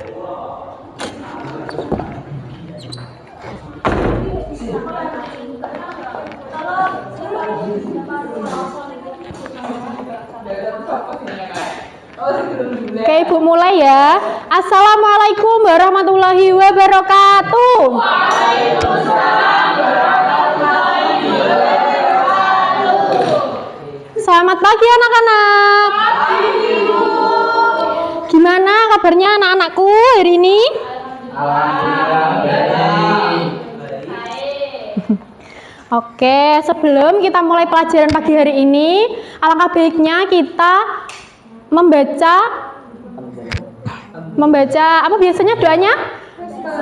Oke, Ibu mulai ya. Assalamualaikum warahmatullahi wabarakatuh. Waalaikumsalam warahmatullahi wabarakatuh. Selamat pagi anak-anak. Gimana kabarnya anak-anakku hari ini? Alhamdulillah baik. Oke, sebelum kita mulai pelajaran pagi hari ini, alangkah baiknya kita membaca apa biasanya doanya?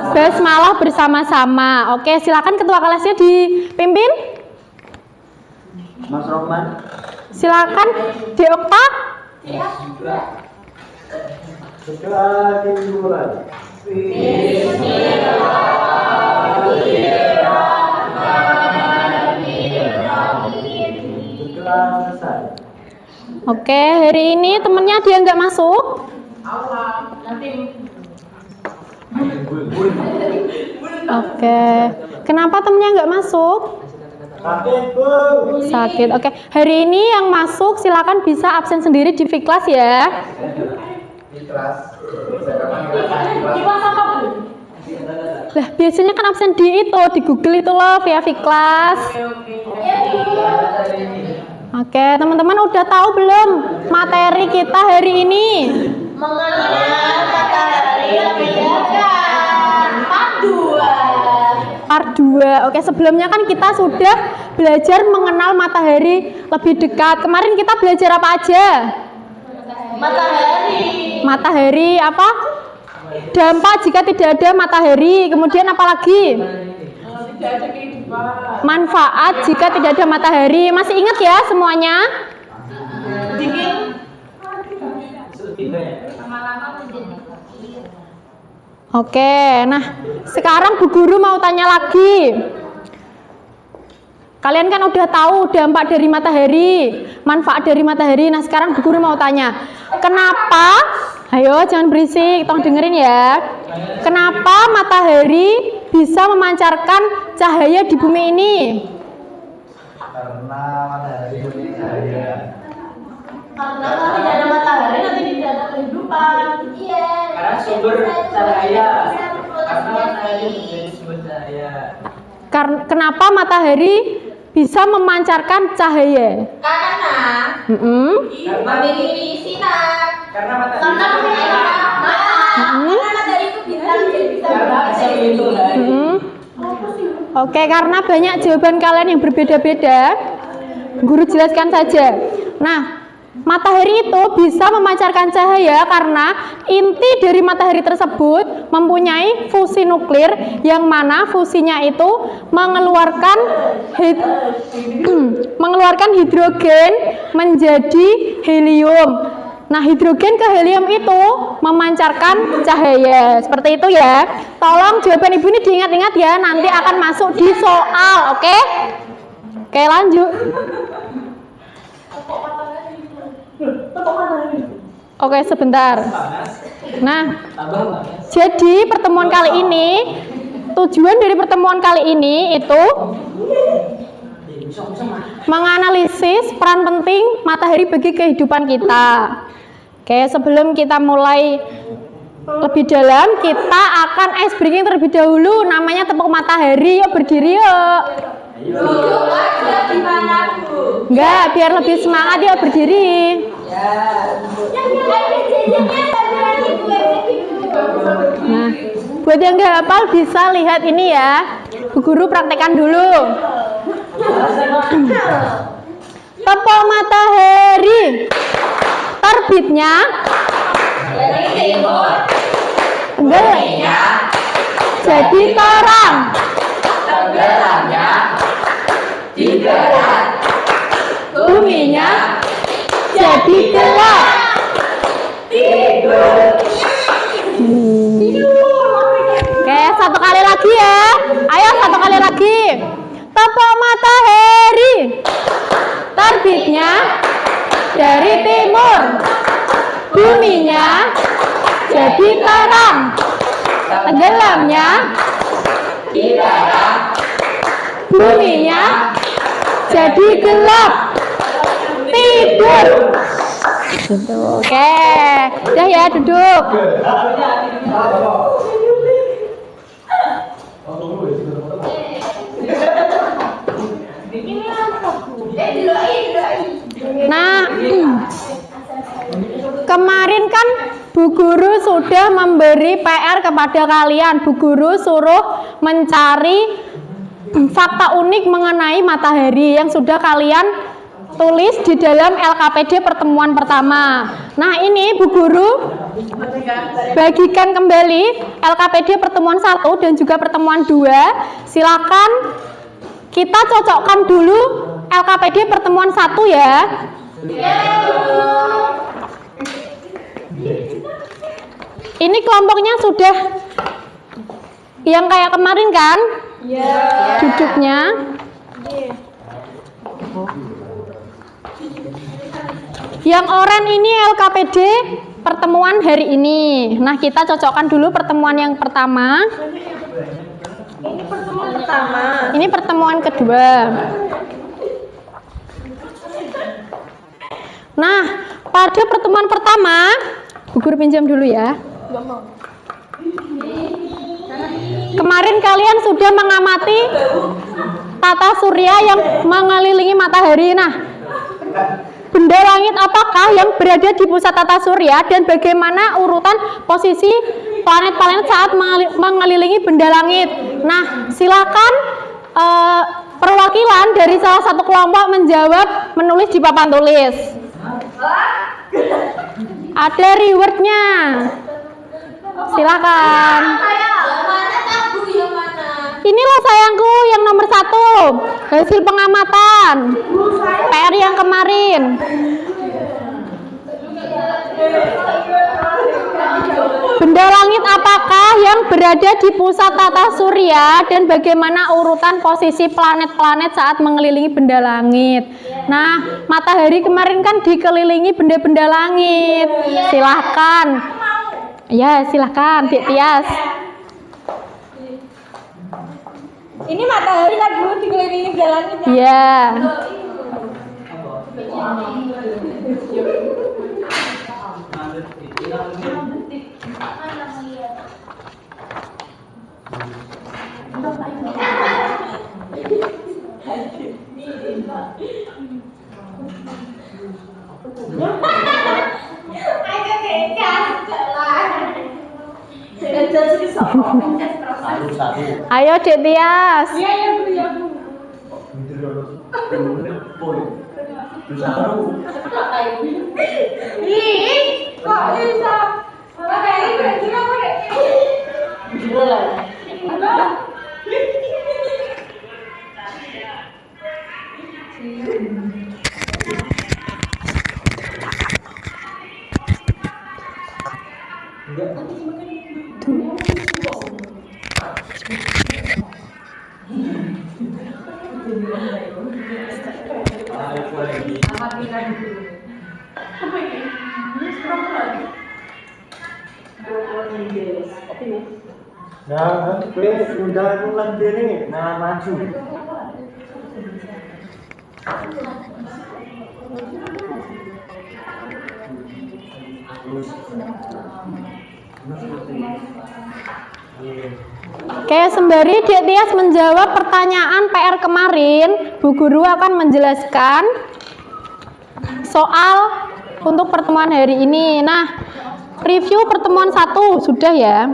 Basmalah bersama-sama. Oke, silakan ketua kelasnya dipimpin. Mas Rohman. Silakan Deokta. Berdoa dimulai. Oke, hari ini temennya dia nggak masuk. Oke, kenapa temennya nggak masuk? Sakit, Bu. Sakit. Oke, hari ini yang masuk silakan bisa absen sendiri di Fiklas ya. Lah, biasanya kan absen di Google itu loh via Fiklas. Oke, teman-teman udah tahu belum materi kita hari ini? Mengenal matahari lebih dekat. Part 2. Oke, sebelumnya kan kita sudah belajar mengenal matahari lebih dekat. Kemarin kita belajar apa aja? Matahari apa? Dampak jika tidak ada matahari. Kemudian apa lagi? Manfaat jika tidak ada matahari. Masih ingat ya semuanya? Oke, nah sekarang Bu Guru mau tanya lagi. Kalian kan udah tahu dampak dari matahari, manfaat dari matahari. Nah sekarang Bu Guru mau tanya, kenapa? Ayo jangan berisik, tolong dengerin ya. Kenapa matahari bisa memancarkan cahaya di bumi ini? Karena matahari punya cahaya. Karena kalau tidak ada matahari nanti tidak ada kehidupan. Iya. Karena sumber cahaya. Karena matahari menjadi sumber cahaya. Kenapa matahari bisa memancarkan cahaya? Karena memiliki sinar. Karena matahari. Karena memiliki karena matahari itu bintang jadi bisa Oke, karena banyak jawaban kalian yang berbeda-beda, Guru jelaskan saja. Nah, matahari itu bisa memancarkan cahaya karena inti dari matahari tersebut mempunyai fusi nuklir, yang mana fusinya itu mengeluarkan hidrogen menjadi helium. Nah, hidrogen ke helium itu memancarkan cahaya. Seperti itu ya. Tolong jawaban Ibu ini diingat-ingat ya, nanti akan masuk di soal, oke? Oke, lanjut. Oke, sebentar. Nah, jadi pertemuan kali ini, tujuan dari pertemuan kali ini itu menganalisis peran penting matahari bagi kehidupan kita. Oke, sebelum kita mulai lebih dalam, kita akan ice breaking terlebih dahulu. Namanya tepuk matahari. Yuk berdiri yuk. duduk aja di mana, Bu? Enggak, biar lebih semangat yuk berdiri. Nah, buat yang nggak hafal bisa lihat ini ya. Bu Guru praktekkan dulu. Tepuk matahari. Terbitnya Dari timur, tenggelamnya jadi terang. tenggelamnya di barat, Buminya jadi gelap. tidur. Oke, satu kali lagi ya. Ayo satu kali lagi. Tepuk matahari. Terbitnya dari timur. Buminya jadi terang. Tenggelamnya buminya jadi gelap. Tidur. Gitu. Oke, udah ya, duduk. Nah, kemarin kan Bu Guru sudah memberi PR kepada kalian. Bu Guru suruh mencari fakta unik mengenai matahari yang sudah kalian tulis di dalam LKPD pertemuan pertama. Nah, ini Bu Guru bagikan kembali LKPD pertemuan 1 dan juga pertemuan 2. Silakan kita cocokkan dulu LKPD pertemuan 1 ya. Ini kelompoknya sudah yang kayak kemarin kan? Duduknya. Yang oranye ini LKPD pertemuan hari ini. Nah, kita cocokkan dulu pertemuan yang pertama. Ini pertemuan pertama. Ini pertemuan kedua. Nah, pada pertemuan pertama, Bu Guru pinjam dulu ya. Kemarin kalian sudah mengamati tata surya yang mengelilingi matahari. Nah, benda langit apakah yang berada di pusat tata surya dan bagaimana urutan posisi planet-planet saat mengelilingi benda langit. Nah, silakan perwakilan dari salah satu kelompok menjawab, menulis di papan tulis. Ada rewardnya. Silakan. Ini loh sayangku yang nomor 1, hasil pengamatan PR yang kemarin. Benda langit apakah yang berada di pusat tata surya dan bagaimana urutan posisi planet-planet saat mengelilingi benda langit. Nah, matahari kemarin kan dikelilingi benda-benda langit. Silahkan. Ya, silahkan, Dik Tias. Ini matahari kan dulu dikelilingi benda langit ya? Ya. Ayo Dik Tias. Kok bisa? Matahari berarti apa deh? Nah, please udah ulang diri. Nah, maju. Oke, sembari Dik Tias menjawab pertanyaan PR kemarin, Bu Guru akan menjelaskan soal untuk pertemuan hari ini. Nah, review pertemuan 1 sudah ya.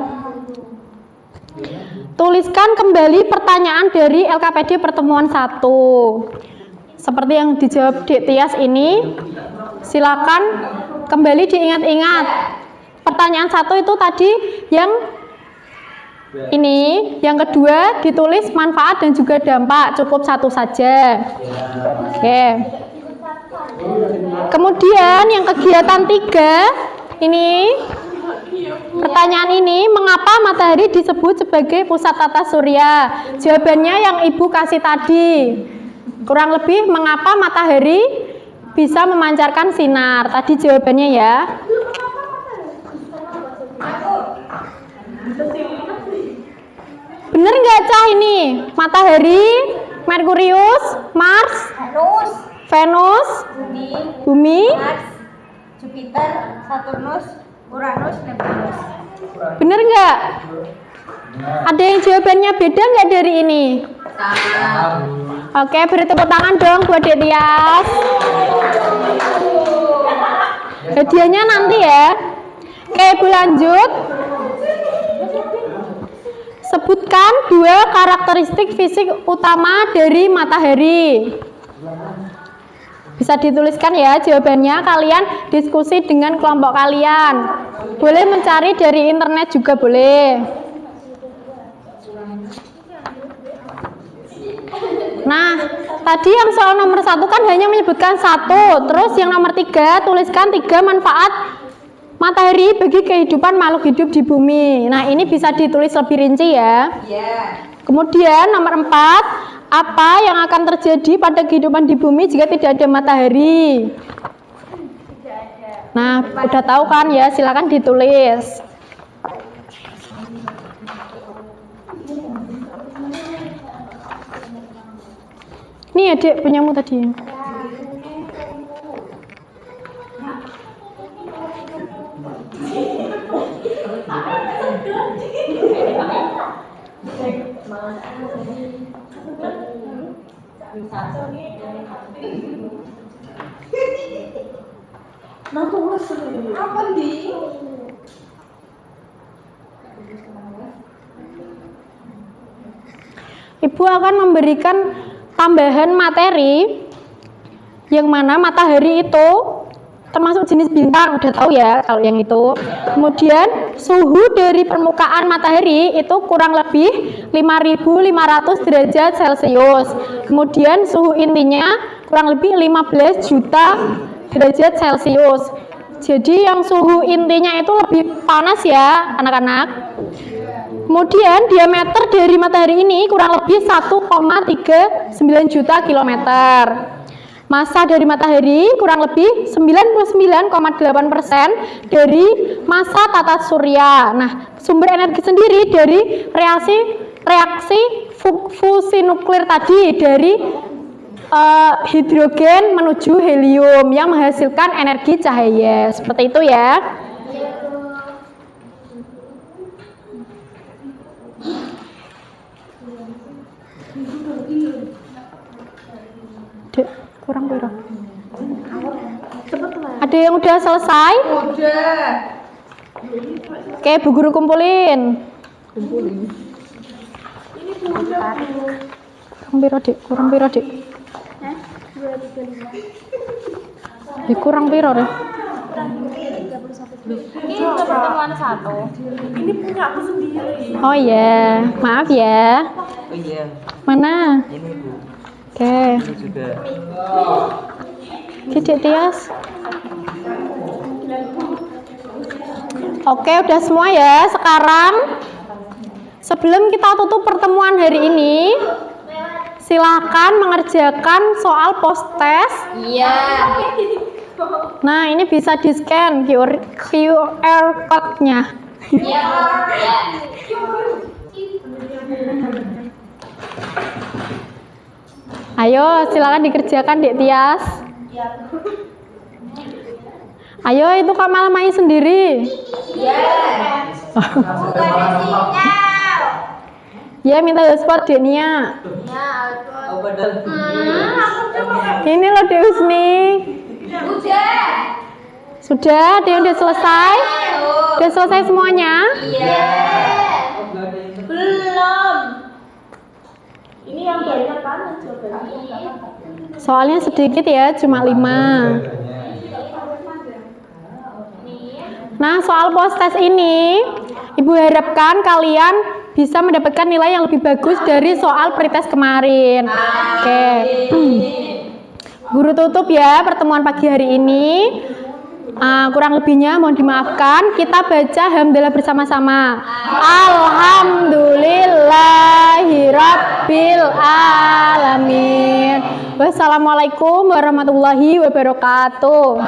Tuliskan kembali pertanyaan dari LKPD pertemuan 1. Seperti yang dijawab Dik Tias ini, silakan kembali diingat-ingat. Pertanyaan 1 itu tadi yang ini, yang kedua ditulis manfaat dan juga dampak, cukup 1 saja. Oke. Kemudian yang kegiatan 3 ini, pertanyaan ini, mengapa matahari disebut sebagai pusat tata surya? Jawabannya yang Ibu kasih tadi. Kurang lebih mengapa matahari bisa memancarkan sinar. Tadi jawabannya ya. ini? Matahari, Merkurius, Mars, Venus, Bumi, Mars, Jupiter, Saturnus, Uranus, Neptunus. bener nggak? Ada yang jawabannya beda nggak dari ini? Oke, beri tepuk tangan dong buat Dek Tias. Hadiahnya nanti ya. Oke, Ibu lanjut. Sebutkan 2 karakteristik fisik utama dari matahari. Bisa dituliskan ya jawabannya, kalian diskusi dengan kelompok kalian. Boleh mencari dari internet juga boleh. Nah, tadi yang soal nomor 1 kan hanya menyebutkan 1. Terus yang nomor 3, tuliskan 3 manfaat matahari bagi kehidupan makhluk hidup di bumi. Nah, ini bisa ditulis lebih rinci ya. Kemudian nomor 4, apa yang akan terjadi pada kehidupan di bumi jika tidak ada matahari? Nah, udah tahu kan ya, silakan ditulis. Nih adik punyamu tadi. Ibu akan memberikan tambahan materi yang mana matahari itu termasuk jenis bintang, udah tahu ya kalau yang itu. Kemudian suhu dari permukaan matahari itu kurang lebih 5.500 derajat Celcius. Kemudian suhu intinya kurang lebih 15 juta derajat Celcius. Jadi yang suhu intinya itu lebih panas ya anak-anak. Kemudian diameter dari matahari ini kurang lebih 1,39 juta kilometer. Massa dari matahari kurang lebih 99,8% dari massa tata surya. Nah, sumber energi sendiri dari reaksi fusi nuklir tadi dari hidrogen menuju helium yang menghasilkan energi cahaya. Seperti itu ya. Dek, kurang berapa? Ada yang udah selesai? Udah. Oke, Bu Guru kumpulin. Kurang piro, Dik? Ya, kurang piro, Dek? Ini untuk pertemuan 1. Ini punya aku sendiri. Oh iya, maaf ya. Oh iya, Mana? ini Bu. Oke. Ini juga. Oke, Dek Tias. Oke, udah semua ya. Sekarang sebelum kita tutup pertemuan hari ini, silahkan mengerjakan soal post test. Iya. Nah, ini bisa di-scan QR code-nya. Iya. Ayo, silakan dikerjakan, Dek Tias. Ayo, itu Kak malah main sendiri. Iya. Bukan sinyal. Ya, minta hotspot Dek Nia. Ya, Oh, padahal Ini loh Dek Husni. udah. Sudah, ada yang udah selesai? Udah selesai semuanya? Iya. Belum. Ini yang banyak kan jawabannya. Soalnya sedikit ya, cuma 5. Nah, soal post test ini, Ibu harapkan kalian bisa mendapatkan nilai yang lebih bagus dari soal pretest kemarin. Oke. Guru tutup ya pertemuan pagi hari ini. Kurang lebihnya mohon dimaafkan. Kita baca hamdalah bersama-sama. Alhamdulillahirabbil alamin. Wassalamualaikum warahmatullahi wabarakatuh.